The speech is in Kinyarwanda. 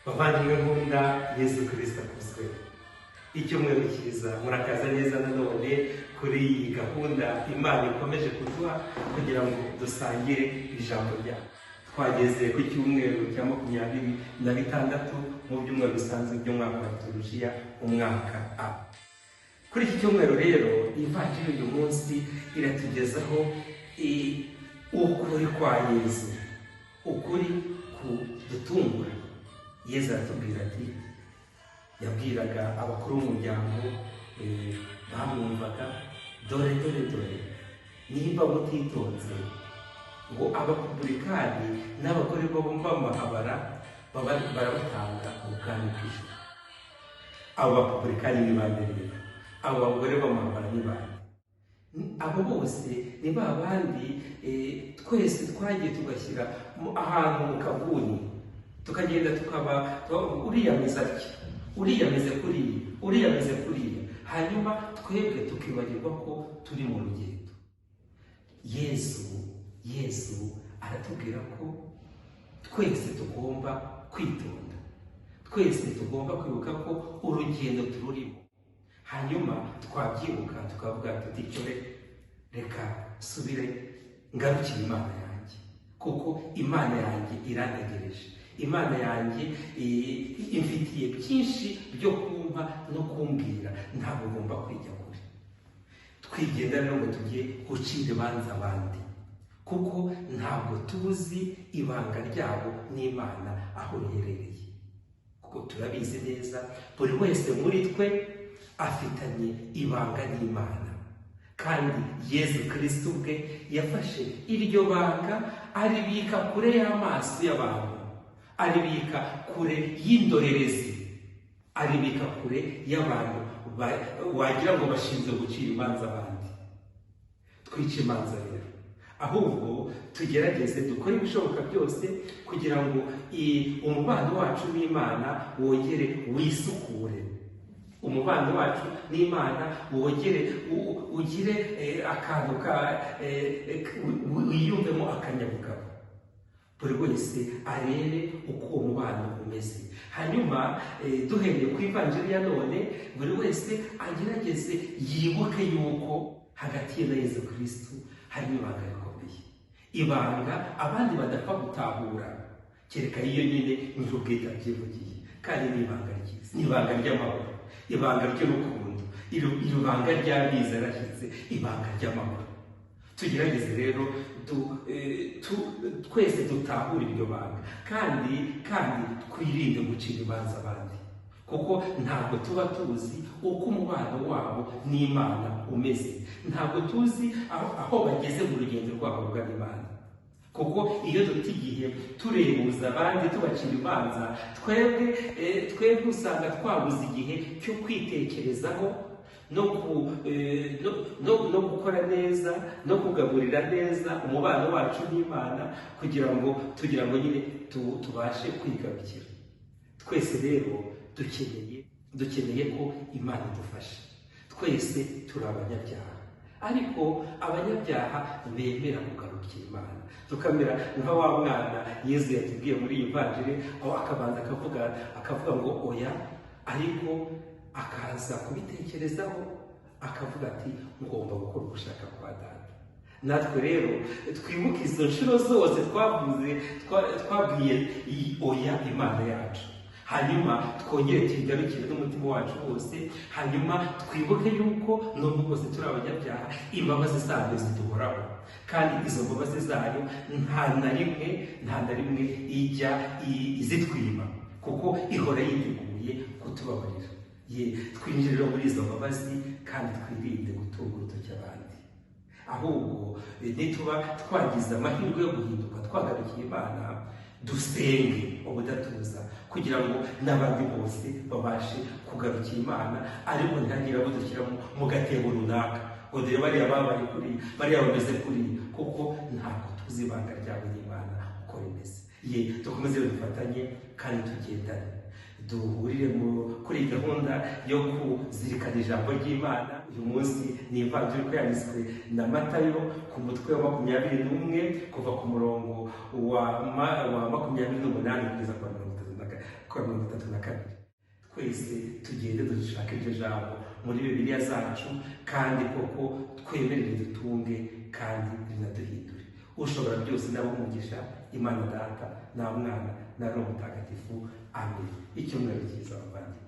Bavandimwe nkunda, Yesu Kristo akuzwe. Icyumweru cyiza, murakaza neza nanone kuri iyi gahunda Imana ikomeje kuduha kugira ngo dusangire ijambo ryayo. Twageze ku cyumweru cya 26 mu byumweru bisanzwe by'umwaka wa liturujia, umwaka A. Kuri iki cyumweru rero, ivanjiri uyu munsi iratugezaho ukuri kwa Yesu, ukuri kudutungura. Yesu aratubwira ati, yabwiraga abakuru b'umuryango bamwumvaga, dore nimba mutitonze ngo abapublikani n'abagore b'amahabara barabatanga ubwami bw'ijuru. Abo bapublikani ni bande rero? Abo bagore b'amahabara ni bande? Abo bose ni ba bandi twese twagiye tugashyira ahantu mu kaguni, tukagenda tukaba uriyameza atya, uriyameze kuriya, hanyuma twebwe tukibagirwa ko turi mu rugendo. Yesu aratubwira ko twese tugomba kwitonda, twese tugomba kwibuka ko urugendo tururimo. Hanyuma twabyibuka tukavuga tuti cyore, reka subire ngarukire Imana yanjye, kuko Imana yanjye irantegereje. Imana yanjye imfitiye byinshi byo kumpa no kumbwira, ntabwo ngomba kwijya kure. Twigenda rero ngo tujye gucira imanza abandi, kuko ntabwo tuzi ibanga ryabo n'Imana aho riherereye. Kuko turabizi neza, buri wese muri twe afitanye ibanga n'Imana, kandi Yesu Kristo ubwe yafashe iryo banga aribika kure y'amaso y'abantu, aribika kure y'indorerezi, aribika kure y'abantu wagira ngo bashinzwe gucira imanza abandi. Twice imanza rero, ahubwo tugerageze dukore ibishoboka byose kugira ngo umubano wacu n'Imana wongere wisukure, umubano wacu n'Imana wongere ugire akantu wiyumvemo akanyabugabo. Buri wese arebe uko uwo mubano umeze. Hanyuma duhereye ku ivanjiri ya none, buri wese agerageze yibuke yuko hagati ye na Yesu Kristo harimo ibanga rikomeye, ibanga abandi badapfa gutahura, kereka iyo nyine nyir'ubwite abyivugiye. Kandi ni ibanga ryiza, ni ibanga ry'amahoro, ibanga ry'urukundo, ibanga ry'amizero ashyitse, ibanga ry'amahoro. Tugerageze rero twese dutahure iryo banga, kandi twirinde gucira imanza abandi, kuko ntabwo tuba tuzi uko umubano wabo n'Imana umeze, ntabwo tuzi aho bageze mu rugendo rwabo rw'Imana. Kuko iyo duta igihe turebuza abandi tubacira imanza, twebwe usanga twabuze igihe cyo kwitekerezaho no gukora neza, no kugaburira neza umubano wacu n'Imana, kugira ngo nyine tubashe kwigarukira. Twese rero dukeneye ko Imana idufasha. Twese turi abanyabyaha, ariko abanyabyaha bemera kugarukira Imana. Tukamera nka wa mwana Yesu yatubwiye muri iyi vanjiri, aho akabanza akavuga ngo oya, ariko akaza kubitekerezaho akavuga ati, ngomba gukora ugushaka kwa Data. Natwe rero twibuke izo nshuro zose twabwiye oya Imana yacu, hanyuma twongere tuyigarukire n'umutima wacu wose. Hanyuma twibuke yuko nubwo bose turi abanyabyaha, imbabazi zayo ziduhoraho, kandi izo mbabazi zayo nta na rimwe ijya izitwima, kuko ihora yiteguye kutubabarira. Twinjirira muri izo mbabazi, kandi twirinde gutunga urutoki abandi. Ahubwo nituba twagize amahirwe yo guhinduka twagarukiye Imana, dusenge ubudatuza, kugira ngo n'abandi bose babashe kugarukira Imana, ariko ntihagire abo dushyira mu gatebo runaka ngo dore bariya babaye kuri, bariya bameze kuri, kuko ntabwo tuzi ibanga ryabo n'Imana uko rimeze. Dukomeze dufatanye kandi tugendane, duhurire kuri gahunda yo kuzirikana ijambo ry'Imana. Uyu munsi ni ivanjiri uko yanditswe na Matayo ku mutwe wa 21 kuva ku murongo wa 28 kugeza ku kwa 32. Twese tugende dushaka iryo jambo muri Bibiliya zacu, kandi koko twemerere dutunge kandi rinaduhindure. Ushobora byose ndabo umugisha, Imana Data na Mwana na Roho Mutagatifu. Amen. Icyumweru cyiza abavandimwe.